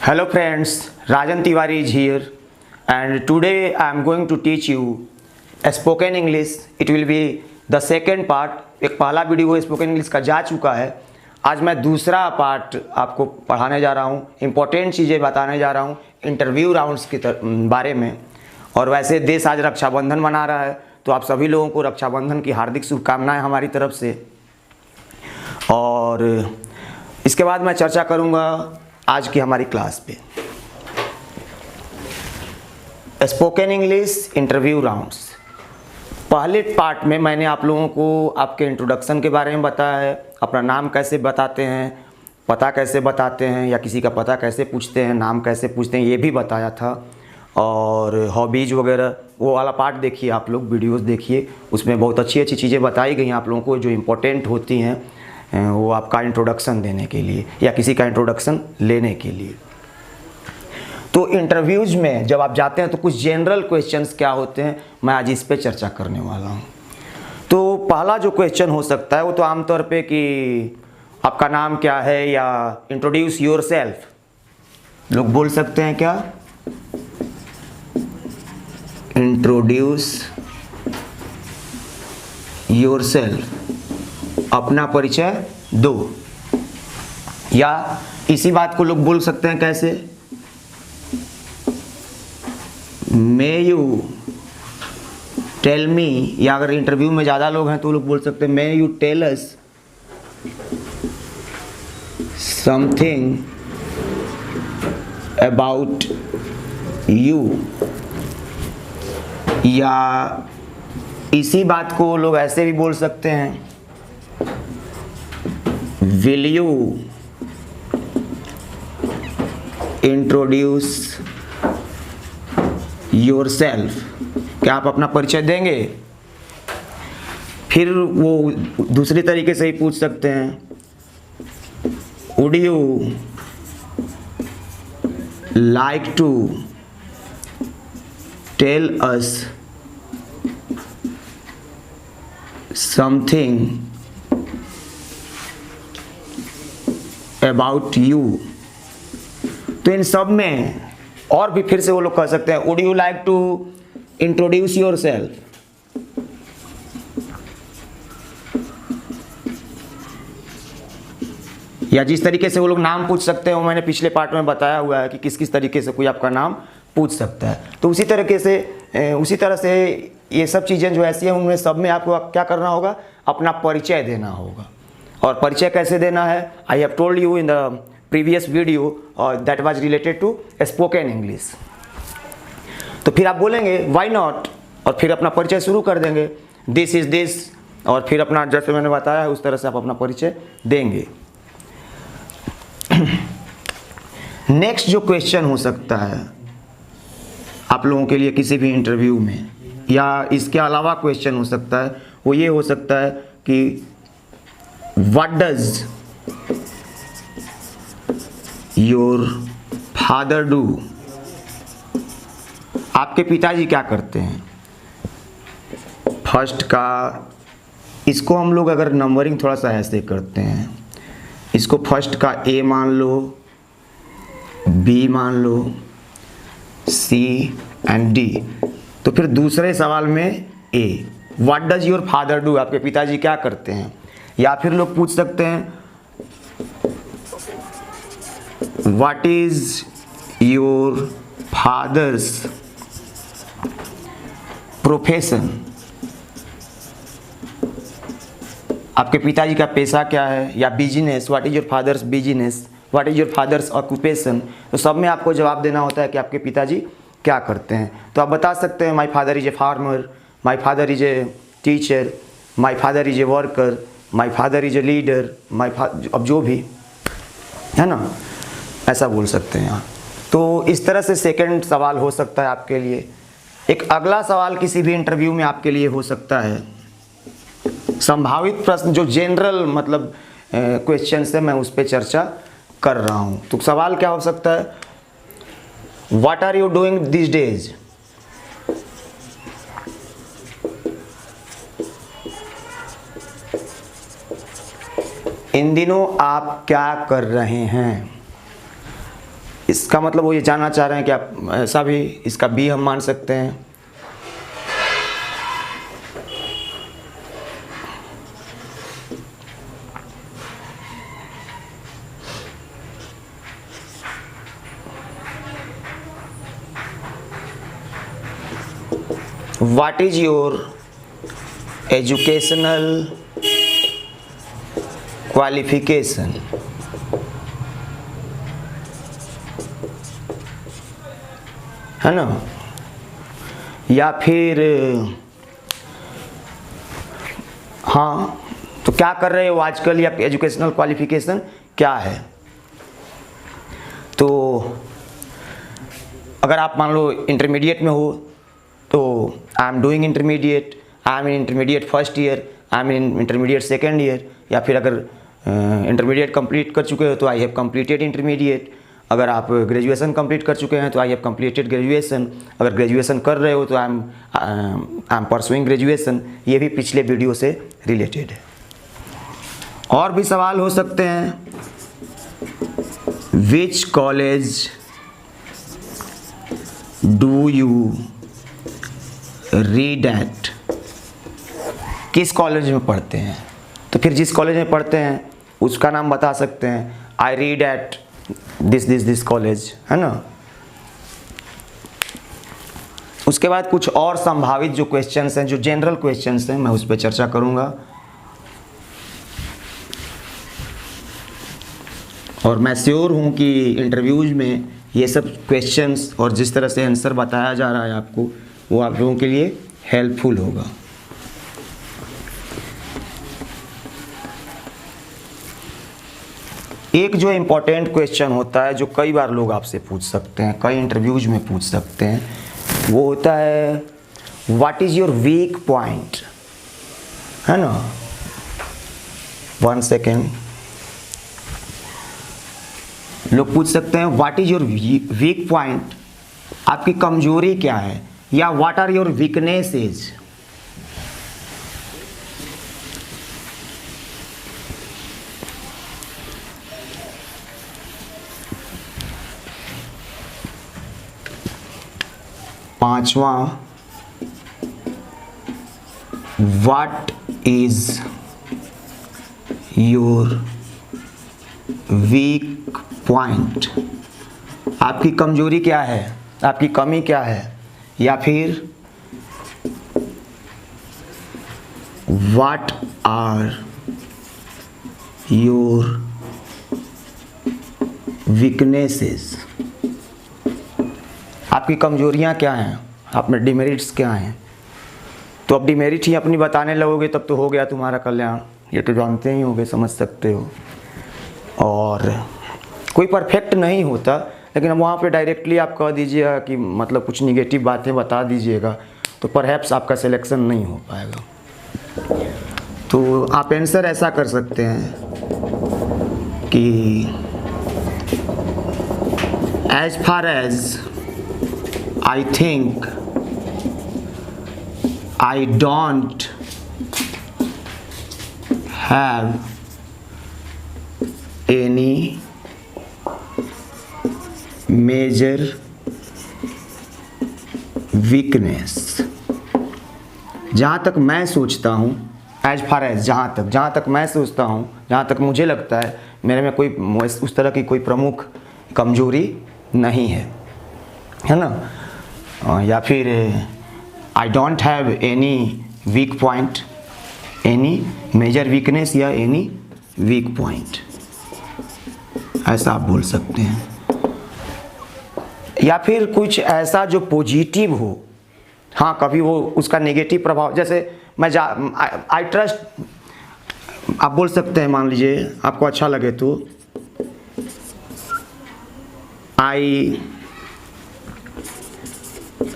Hello friends, Rajan Tiwari is here and today I am going to teach you a spoken English. It will be the second part. एक पहला video spoken English का जा चुका है। आज मैं दूसरा पार्ट आपको पढ़ाने जा रहा हूँ, इम्पोर्टेंट चीज़ें बताने जा रहा हूँ इंटरव्यू राउंड्स के बारे में। और वैसे देश आज रक्षाबंधन मना रहा है, तो आप सभी लोगों को रक्षाबंधन की हार्दिक शुभकामनाएं हमारी तरफ से। और इसके बाद मैं चर्चा करूँगा आज की हमारी क्लास पे स्पोकन इंग्लिश इंटरव्यू राउंड्स। पहले पार्ट में मैंने आप लोगों को आपके इंट्रोडक्शन के बारे में बताया है, अपना नाम कैसे बताते हैं, पता कैसे बताते हैं, या किसी का पता कैसे पूछते हैं, नाम कैसे पूछते हैं, ये भी बताया था। और हॉबीज़ वगैरह वो वाला पार्ट देखिए, आप लोग वीडियोस देखिए, उसमें बहुत अच्छी अच्छी चीज़ें बताई गई हैं आप लोगों को जो इम्पोर्टेंट होती हैं वो आपका इंट्रोडक्शन देने के लिए या किसी का इंट्रोडक्शन लेने के लिए। तो इंटरव्यूज़ में जब आप जाते हैं तो कुछ जनरल क्वेश्चंस क्या होते हैं, मैं आज इस पे चर्चा करने वाला हूँ। तो पहला जो क्वेश्चन हो सकता है वो तो आमतौर पे कि आपका नाम क्या है, या इंट्रोड्यूस योरसेल्फ। लोग बोल सकते हैं क्या, इंट्रोड्यूस योरसेल्फ, अपना परिचय दो। या इसी बात को लोग बोल सकते हैं कैसे, मे यू टेल मी, या अगर इंटरव्यू में ज़्यादा लोग हैं तो लोग बोल सकते हैं may you tell us something about you. या इसी बात को लोग ऐसे भी बोल सकते हैं, विल यू इंट्रोड्यूस योरसेल्फ, क्या आप अपना परिचय देंगे। फिर वो दूसरी तरीके से ही पूछ सकते हैं, would you like to tell us something about you. तो इन सब में और भी फिर से वो लोग कह सकते हैं, would you like to introduce yourself. या जिस तरीके से वो लोग नाम पूछ सकते हैं वो मैंने पिछले पार्ट में बताया हुआ है कि किस किस तरीके से कोई आपका नाम पूछ सकता है। तो उसी तरह से ये सब चीज़ें जो ऐसी हैं उनमें सब में आपको क्या करना होगा, अपना परिचय देना होगा। और परिचय कैसे देना है, I have told you in the previous video that was related to spoken English. तो फिर आप बोलेंगे व्हाई नॉट, और फिर अपना परिचय शुरू कर देंगे, दिस इज दिस, और फिर अपना जैसे मैंने बताया है उस तरह से आप अपना परिचय देंगे। नेक्स्ट जो क्वेश्चन हो सकता है आप लोगों के लिए किसी भी इंटरव्यू में, या इसके अलावा क्वेश्चन हो सकता है, वो ये हो सकता है कि what does your father do, आपके पिताजी क्या करते हैं। फर्स्ट का इसको हम लोग अगर नंबरिंग थोड़ा सा ऐसे करते हैं, इसको फर्स्ट का ए मान लो, बी मान लो, सी एंड डी। तो फिर दूसरे सवाल में A, what does your father do, आपके पिताजी क्या करते हैं। या फिर लोग पूछ सकते हैं what is your fathers profession, आपके पिताजी का पेशा क्या है, या business, what is your father's business, what is your fathers occupation. तो सब में आपको जवाब देना होता है कि आपके पिताजी क्या करते हैं। तो आप बता सकते हैं my father is a farmer, my father is a teacher, my father is a worker, my father is a leader, अब जो भी है ना, ऐसा बोल सकते हैं यहाँ। तो इस तरह से सेकंड सवाल हो सकता है आपके लिए। एक अगला सवाल किसी भी इंटरव्यू में आपके लिए हो सकता है, संभावित प्रश्न जो जनरल मतलब क्वेश्चन है, मैं उस पर चर्चा कर रहा हूँ। तो सवाल क्या हो सकता है, what are you doing this days, इन दिनों आप क्या कर रहे हैं। इसका मतलब वो ये जानना चाह रहे हैं कि आप ऐसा भी, इसका बी हम मान सकते हैं। What is your educational qualification? है ना? या फिर हाँ, तो क्या कर रहे हो आजकल, या एजुकेशनल क्वालिफिकेशन क्या है? तो अगर आप मान लो इंटरमीडिएट में हो तो I am doing intermediate, I am in intermediate first year, I am in intermediate second year. या फिर अगर इंटरमीडिएट कंप्लीट कर चुके हो तो आई हैव कंप्लीटेड इंटरमीडिएट। अगर आप ग्रेजुएशन कंप्लीट कर चुके हैं तो आई हैव कंप्लीटेड ग्रेजुएशन। अगर ग्रेजुएशन कर रहे हो तो आई एम परसुइंग ग्रेजुएशन। ये भी पिछले वीडियो से रिलेटेड है। और भी सवाल हो सकते हैं, which college do you read at? किस कॉलेज में पढ़ते हैं? तो फिर जिस कॉलेज में पढ़ते हैं उसका नाम बता सकते हैं, I read at this college, है ना। उसके बाद कुछ और संभावित जो क्वेश्चंस हैं, जो जनरल क्वेश्चंस हैं, मैं उस पर चर्चा करूंगा। और मैं श्योर हूं कि इंटरव्यूज में ये सब क्वेश्चंस और जिस तरह से आंसर बताया जा रहा है आपको, वो आप लोगों के लिए हेल्पफुल होगा। एक जो इम्पोर्टेंट क्वेश्चन होता है, जो कई बार लोग आपसे पूछ सकते हैं, कई इंटरव्यूज में पूछ सकते हैं, वो होता है what is your weak point, है ना। 1 सेकेंड। लोग पूछ सकते हैं what is your weak point, आपकी कमजोरी क्या है, या व्हाट आर योर वीकनेसेस। पांचवा, what is your weak point, आपकी कमजोरी क्या है, आपकी कमी क्या है। या फिर व्हाट आर योर वीकनेसेस, आपकी कमजोरियां क्या हैं, आप में डिमेरिट्स क्या हैं। तो अब डिमेरिट ही अपनी बताने लगोगे तब तो हो गया तुम्हारा कल्याण, ये तो जानते ही होगे, समझ सकते हो। और कोई परफेक्ट नहीं होता, लेकिन अब वहाँ पे डायरेक्टली आप कह दीजिएगा कि मतलब कुछ निगेटिव बातें बता दीजिएगा तो परहैप्स आपका सिलेक्शन नहीं हो पाएगा। तो आप आंसर ऐसा कर सकते हैं कि as far as I think I don't have any major weakness. जहाँ तक मैं सोचता हूँ, एज फार एज, जहाँ तक मैं सोचता हूँ, जहाँ तक मुझे लगता है, मेरे में कोई उस तरह की कोई प्रमुख कमजोरी नहीं है ना। या फिर I don't have any weak point, any major weakness या एनी वीक पॉइंट, ऐसा आप बोल सकते हैं। या फिर कुछ ऐसा जो पॉजिटिव हो, हाँ कभी वो उसका नेगेटिव प्रभाव, जैसे मैं आई ट्रस्ट, आप बोल सकते हैं, मान लीजिए आपको अच्छा लगे तो I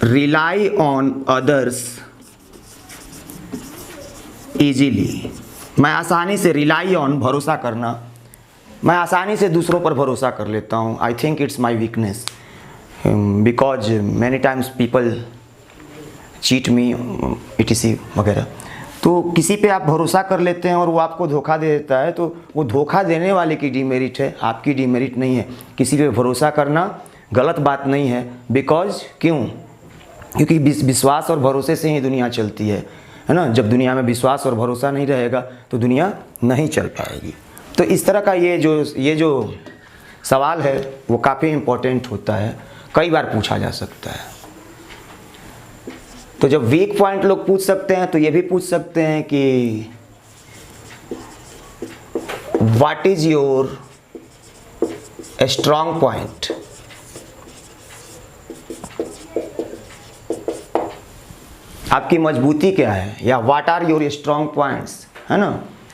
rely on others easily, मैं आसानी से, रिलाई ऑन भरोसा करना, मैं आसानी से दूसरों पर भरोसा कर लेता हूँ। I think it's my weakness because many times people cheat me, etc वगैरह। तो किसी पे आप भरोसा कर लेते हैं और वो आपको धोखा दे देता है, तो वो धोखा देने वाले की डिमेरिट है, आपकी डिमेरिट नहीं है। किसी पे भरोसा करना गलत बात नहीं है। बिकॉज क्यों? क्योंकि विश्वास और भरोसे से ही दुनिया चलती है ना। जब दुनिया में विश्वास और भरोसा नहीं रहेगा तो दुनिया नहीं चल पाएगी। तो इस तरह का ये जो सवाल है वो काफ़ी इम्पोर्टेंट होता है, कई बार पूछा जा सकता है। तो जब वीक पॉइंट लोग पूछ सकते हैं तो ये भी पूछ सकते हैं कि what is your strong point. आपकी मजबूती क्या है, या what are your strong points, है ना,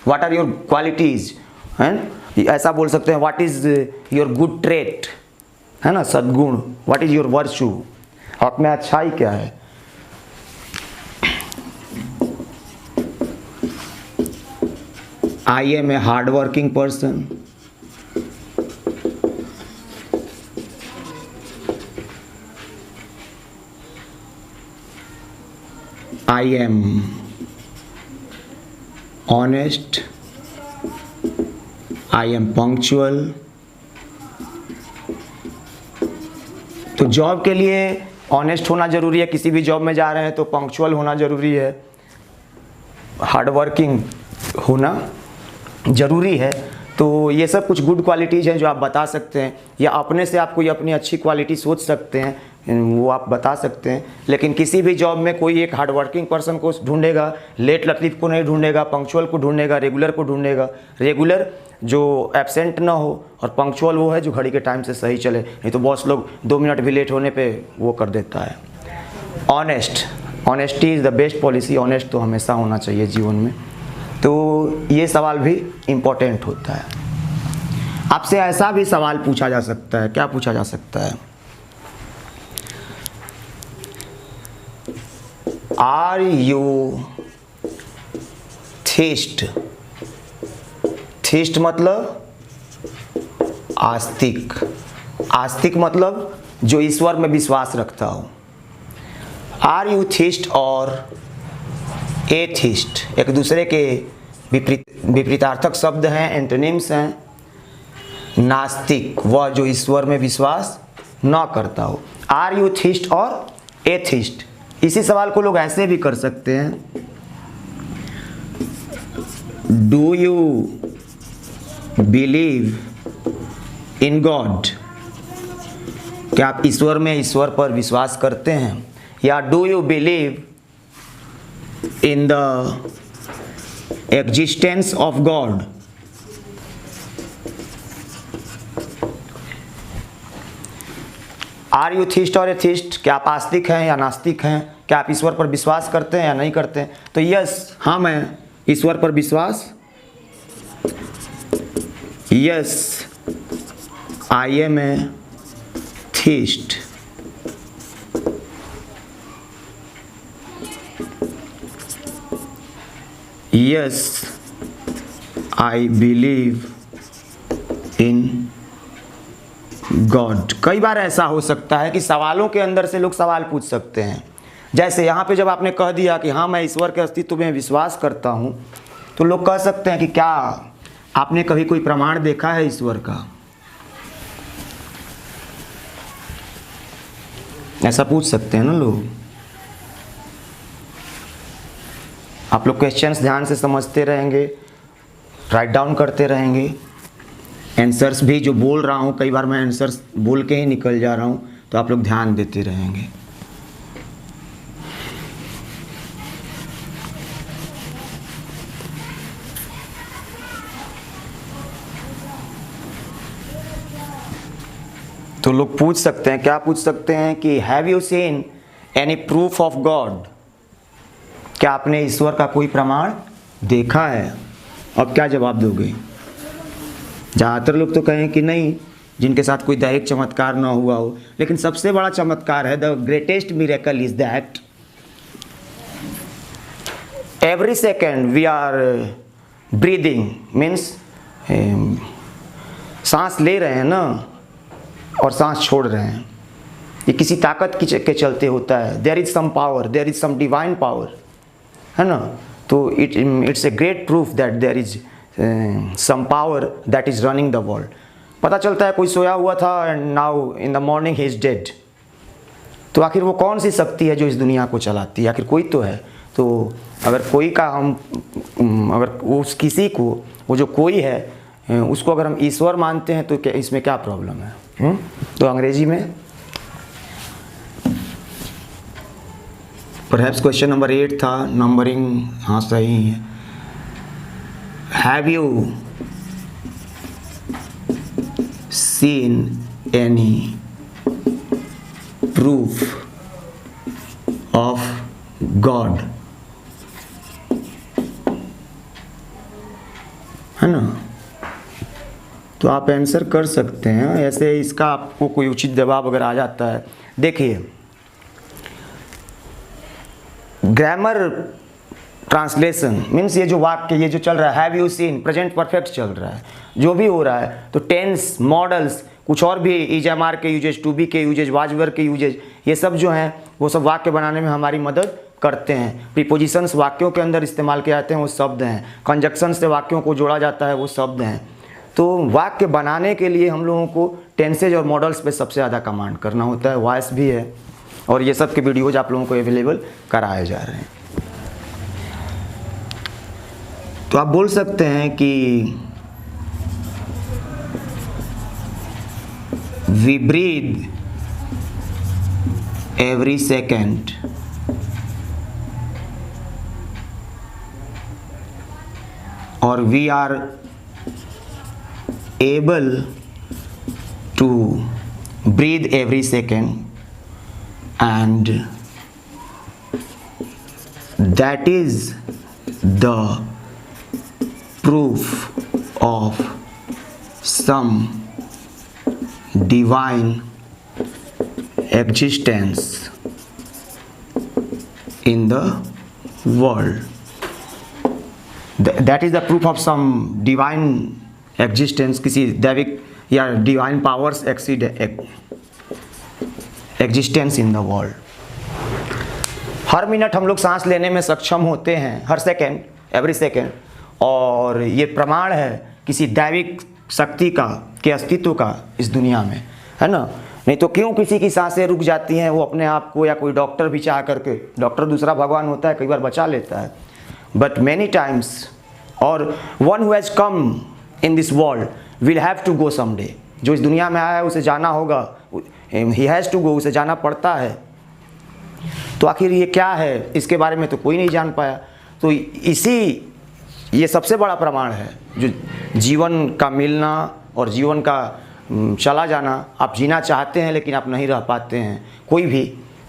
व्हाट आर योर क्वालिटीज, है। ऐसा बोल सकते हैं what is your good trait, है ना, सद्गुण, व्हाट इज योर वर्चू, आप में अच्छाई क्या है। I am a hardworking person. I am honest. I am punctual. तो जॉब के लिए ऑनेस्ट होना ज़रूरी है, किसी भी जॉब में जा रहे हैं तो पंक्चुअल होना ज़रूरी है, हार्डवर्किंग होना ज़रूरी है। तो ये सब कुछ गुड क्वालिटीज़ हैं जो आप बता सकते हैं, या अपने से आप कोई अपनी अच्छी क्वालिटी सोच सकते हैं, वो आप बता सकते हैं। लेकिन किसी भी जॉब में कोई एक हार्डवर्किंग पर्सन को ढूंढेगा, लेट लतीफ़ को नहीं ढूंढेगा, पंक्चुअल को ढूंढेगा, रेगुलर को ढूंढेगा। रेगुलर जो एब्सेंट ना हो, और पंक्चुअल वो है जो घड़ी के टाइम से सही चले। नहीं तो बॉस लोग 2 मिनट भी लेट होने पे वो कर देता है। Honest, honesty is the best policy. Honest तो हमेशा होना चाहिए जीवन में। तो ये सवाल भी इम्पोर्टेंट होता है। आपसे ऐसा भी सवाल पूछा जा सकता है, क्या पूछा जा सकता है, आर यू थीस्ट। थीस्ट मतलब आस्तिक। आस्तिक मतलब जो ईश्वर में विश्वास रखता हो। आर यू थीस्ट और एथिस्ट एक दूसरे के विपरीतार्थक शब्द हैं, एंटोनिम्स हैं। नास्तिक वह जो ईश्वर में विश्वास न करता हो। आर यू थीस्ट और एथिस्ट। इसी सवाल को लोग ऐसे भी कर सकते हैं, do you believe in God. क्या आप ईश्वर पर विश्वास करते हैं, या do you believe in the existence of God। Are you theist और एथिस्ट, क्या आप आस्तिक हैं या नास्तिक हैं, क्या आप ईश्वर पर विश्वास करते हैं या नहीं करते हैं। तो यस, हाँ मैं ईश्वर पर विश्वास, yes I am a theist. Yes, I believe in God। कई बार ऐसा हो सकता है कि सवालों के अंदर से लोग सवाल पूछ सकते हैं। जैसे यहाँ पे जब आपने कह दिया कि हाँ मैं ईश्वर के अस्तित्व में विश्वास करता हूँ, तो लोग कह सकते हैं कि क्या आपने कभी कोई प्रमाण देखा है ईश्वर का। ऐसा पूछ सकते हैं ना लोग। आप लोग क्वेश्चंस ध्यान से समझते रहेंगे, राइट डाउन करते रहेंगे। आंसर्स भी जो बोल रहा हूँ, कई बार मैं आंसर्स बोल के ही निकल जा रहा हूँ, तो आप लोग ध्यान देते रहेंगे। तो लोग पूछ सकते हैं, क्या पूछ सकते हैं कि have you seen any proof of God. क्या आपने ईश्वर का कोई प्रमाण देखा है। अब क्या जवाब दोगे। ज़्यादातर लोग तो कहें कि नहीं, जिनके साथ कोई दैहिक चमत्कार ना हुआ हो। लेकिन सबसे बड़ा चमत्कार है, the greatest miracle is that every second we are breathing, means सांस ले रहे हैं ना और सांस छोड़ रहे हैं। ये किसी ताकत के चलते होता है। There is some power, there is some divine power, है ना। तो it's a great proof that there is some power that is running the world. पता चलता है कोई सोया हुआ था and now in the morning he is dead. तो आखिर वो कौन सी शक्ति है जो इस दुनिया को चलाती है? आखिर कोई तो है। तो अगर कोई का अगर उस किसी को वो जो कोई है उसको अगर हम ईश्वर मानते हैं तो क्या इसमें क्या प्रॉब्लम है? तो अंग्रेजी में परहैप्स क्वेश्चन नंबर 8 था, नंबरिंग हाँ सही है। Have you seen any proof of God? है ना? तो आप आंसर कर सकते हैं ऐसे। इसका आपको कोई उचित जवाब अगर आ जाता है, देखिए ग्रामर ट्रांसलेशन मीन्स ये जो वाक्य ये जो चल रहा है, have you seen, present perfect चल रहा है, जो भी हो रहा है, तो टेंस, मॉडल्स, कुछ और भी इज एम आर के यूजेज, टू बी के यूजेज, वाज वर के यूजेज, ये सब जो हैं वो सब वाक्य बनाने में हमारी मदद करते हैं। प्रीपोजिशंस वाक्यों के अंदर इस्तेमाल किए जाते हैं, वो शब्द हैं। कंजक्शन से वाक्यों को जोड़ा जाता है, वो शब्द हैं। तो वाक्य बनाने के लिए हम लोगों को टेंसेज और मॉडल्स पे सबसे ज़्यादा कमांड करना होता है। वॉइस भी है और ये सब के वीडियोज आप लोगों को अवेलेबल कराए जा रहे हैं। तो आप बोल सकते हैं कि we breathe every second or we are able to breathe every second and that is the proof of some divine existence in the world. That is the proof of some divine existence, किसी दैविक या divine powers existence in the world. Her minute हम लोग सांस लेने में सक्षम होते हैं, हर सेकेंड, एवरी सेकेंड, और ये प्रमाण है किसी दैविक शक्ति का, के अस्तित्व का इस दुनिया में, है ना? नहीं तो क्यों किसी की सांसें रुक जाती हैं, वो अपने आप को या कोई डॉक्टर भी चाह करके, डॉक्टर दूसरा भगवान होता है, कई बार बचा लेता है, बट मैनी टाइम्स और one who has come in this world will have to go someday. जो इस दुनिया में आया है उसे जाना होगा, ही हैज़ टू गो, उसे जाना पड़ता है। तो आखिर ये क्या है, इसके बारे में तो कोई नहीं जान पाया। तो ये सबसे बड़ा प्रमाण है जो जीवन का मिलना और जीवन का चला जाना। आप जीना चाहते हैं लेकिन आप नहीं रह पाते हैं। कोई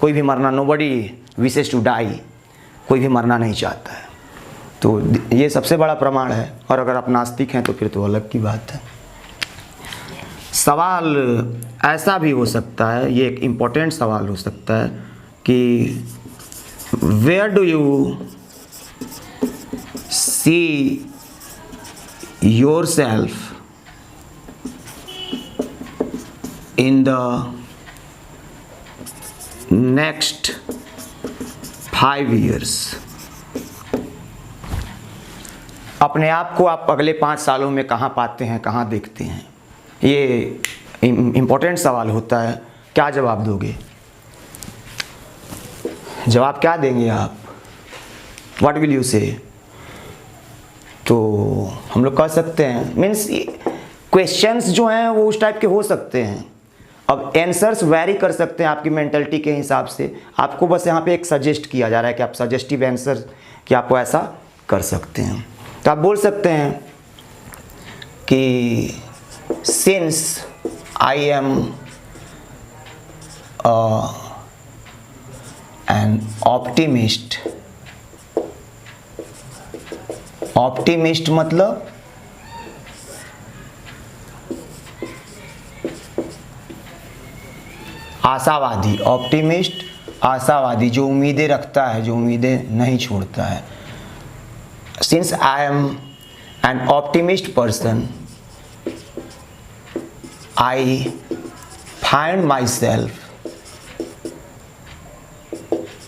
भी मरना, नोबडी विशेस टू डाई, कोई भी मरना नहीं चाहता है। तो ये सबसे बड़ा प्रमाण है। और अगर आप नास्तिक हैं तो फिर तो अलग की बात है। सवाल ऐसा भी हो सकता है, ये एक इम्पोर्टेंट सवाल हो सकता है कि where do you see yourself in the next 5 years? अपने आप को आप अगले 5 सालों में कहाँ पाते हैं, कहाँ देखते हैं? ये इम्पोर्टेंट सवाल होता है। क्या जवाब दोगे? जवाब क्या देंगे आप? What will you say? तो हम लोग कह सकते हैं, मीन्स क्वेश्चंस जो हैं वो उस टाइप के हो सकते हैं। अब आंसर्स वैरी कर सकते हैं आपकी मेंटलिटी के हिसाब से। आपको बस यहाँ पे एक सजेस्ट किया जा रहा है कि आप सजेस्टिव आंसर कि आपको ऐसा कर सकते हैं। तो आप बोल सकते हैं कि since I am an optimist. Optimist मतलब आशावादी। ऑप्टिमिस्ट आशावादी, जो उम्मीदें रखता है, जो उम्मीदें नहीं छोड़ता है। Since I am an optimist person, I find myself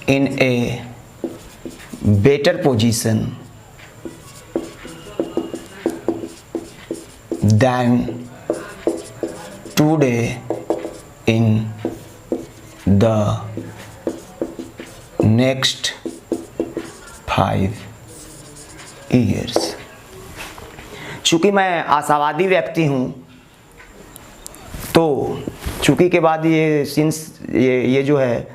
in a better position than today in the next 5 years। चूँकि मैं आशावादी व्यक्ति हूँ, तो चूँकि के बाद ये सिंस ये जो है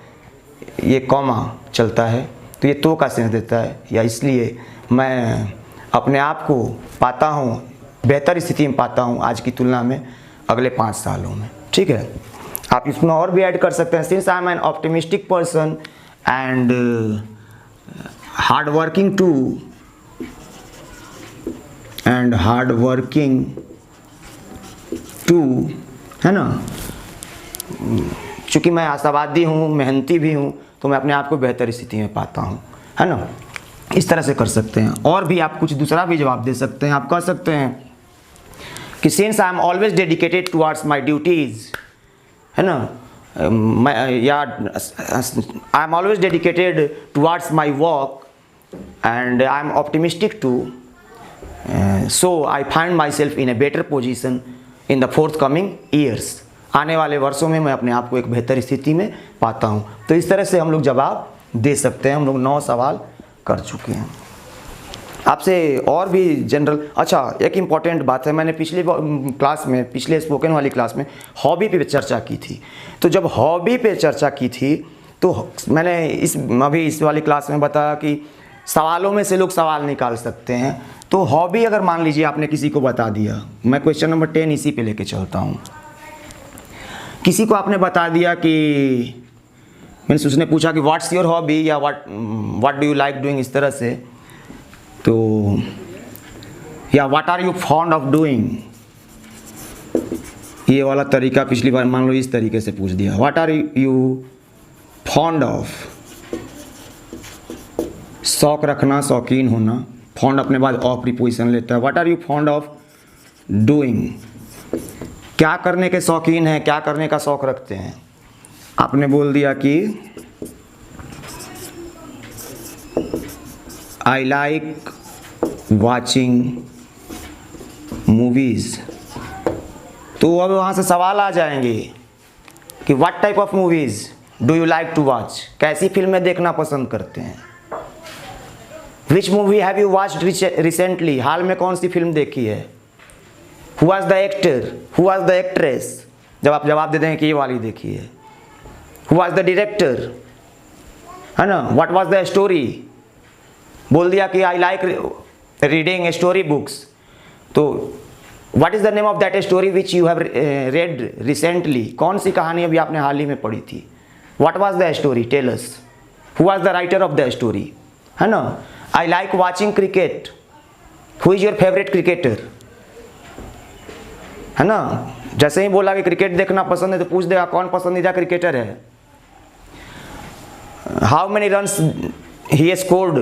ये कॉमा चलता है, तो ये तो का सेंस देता है, या इसलिए मैं अपने आप को पाता हूँ बेहतर स्थिति में पाता हूँ आज की तुलना में अगले 5 सालों में। ठीक है, आप इसमें और भी ऐड कर सकते हैं। Since I am an optimistic person and hard working too, है ना, चूँकि मैं आशावादी हूँ, मेहनती भी हूँ, तो मैं अपने आप को बेहतर स्थिति में पाता हूँ, है ना। इस तरह से कर सकते हैं। और भी आप कुछ दूसरा भी जवाब दे सकते हैं। आप कह सकते हैं कि since I am always dedicated towards my duties, है ना, या I am always dedicated towards my work and I am optimistic too, so I find myself in a better position in the forthcoming years. आने वाले वर्षों में मैं अपने आप को एक बेहतर स्थिति में पाता हूँ। तो इस तरह से हम लोग जवाब दे सकते हैं। हम लोग 9 सवाल कर चुके हैं। आपसे और भी जनरल, अच्छा एक इम्पॉर्टेंट बात है, मैंने पिछले स्पोकन वाली क्लास में हॉबी पे चर्चा की थी। तो जब हॉबी पे चर्चा की थी तो मैंने अभी इस वाली क्लास में बताया कि सवालों में से लोग सवाल निकाल सकते हैं। तो हॉबी अगर मान लीजिए आपने किसी को बता दिया, मैं क्वेश्चन नंबर 10 इसी पे लेके चलता हूँ। किसी को आपने बता दिया कि मीन्स उसने पूछा कि व्हाट्स योर हॉबी या what do you like doing, इस तरह से, तो या what are you fond of doing, ये वाला तरीका पिछली बार मान लो इस तरीके से पूछ दिया, what are you fond of, शौक रखना, शौकीन होना, फॉन्ड अपने बाद ऑफ प्रीपोजिशन लेता है। What are you fond of doing, क्या करने के शौकीन हैं, क्या करने का शौक रखते हैं। आपने बोल दिया कि आई लाइक वाचिंग मूवीज़, तो अब वहाँ से सवाल आ जाएंगे कि what type of movies do you like to watch, कैसी फिल्में देखना पसंद करते हैं। Which movie have you watched recently, हाल में कौन सी फिल्म देखी है। Who was the actor, who was the actress, जब आप जवाब दे दें कि ये वाली देखी है। हु वाज द डायरेक्टर, है ना। व्हाट वाज द स्टोरी, बोल दिया कि I like reading story books, तो what is the name of that story which you have read recently, कौन सी कहानी अभी आपने हाल ही में पढ़ी थी। What was the story, tell us. Who was the writer of the story, है ना। I like watching cricket, who is your favourite cricketer, है ना। जैसे ही बोला कि क्रिकेट देखना पसंद है तो पूछ देगा कौन पसंदीदा क्रिकेटर है। How many runs he scored,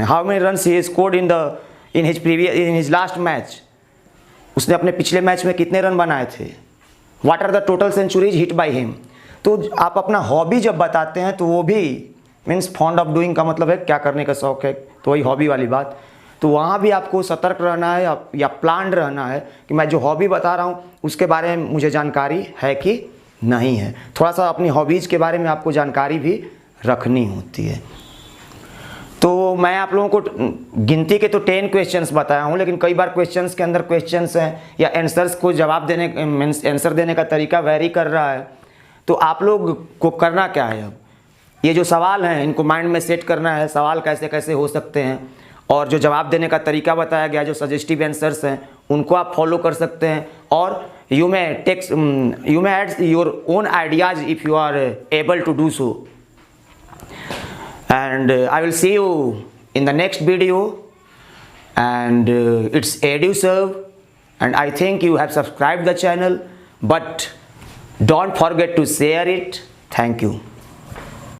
how many runs he scored in his last match, उसने अपने पिछले मैच में कितने रन बनाए थे। What are the total centuries hit by him. तो आप अपना हॉबी जब बताते हैं तो वो भी मीन्स फॉन्ड ऑफ डूइंग का मतलब है क्या करने का शौक है, तो वही हॉबी वाली बात। तो वहाँ भी आपको सतर्क रहना है या प्लान्ड रहना है कि मैं जो हॉबी बता रहा हूँ उसके बारे में मुझे जानकारी है कि नहीं है। थोड़ा सा अपनी हॉबीज़ के बारे में आपको जानकारी भी रखनी होती है। तो मैं आप लोगों को गिनती के तो 10 क्वेश्चंस बताया हूँ, लेकिन कई बार क्वेश्चंस के अंदर क्वेश्चंस हैं या आंसर्स को जवाब देने आंसर देने का तरीका वेरी कर रहा है। तो आप लोग को करना क्या है, अब ये जो सवाल हैं इनको माइंड में सेट करना है, सवाल कैसे कैसे हो सकते हैं, और जो जवाब देने का तरीका बताया गया, जो सजेस्टिव आंसर्स हैं उनको आप फॉलो कर सकते हैं। और you may add your own ideas if you are able to do so. And I will see you in the next video, and it's EduServe, and I think you have subscribed the channel, but don't forget to share it. Thank you.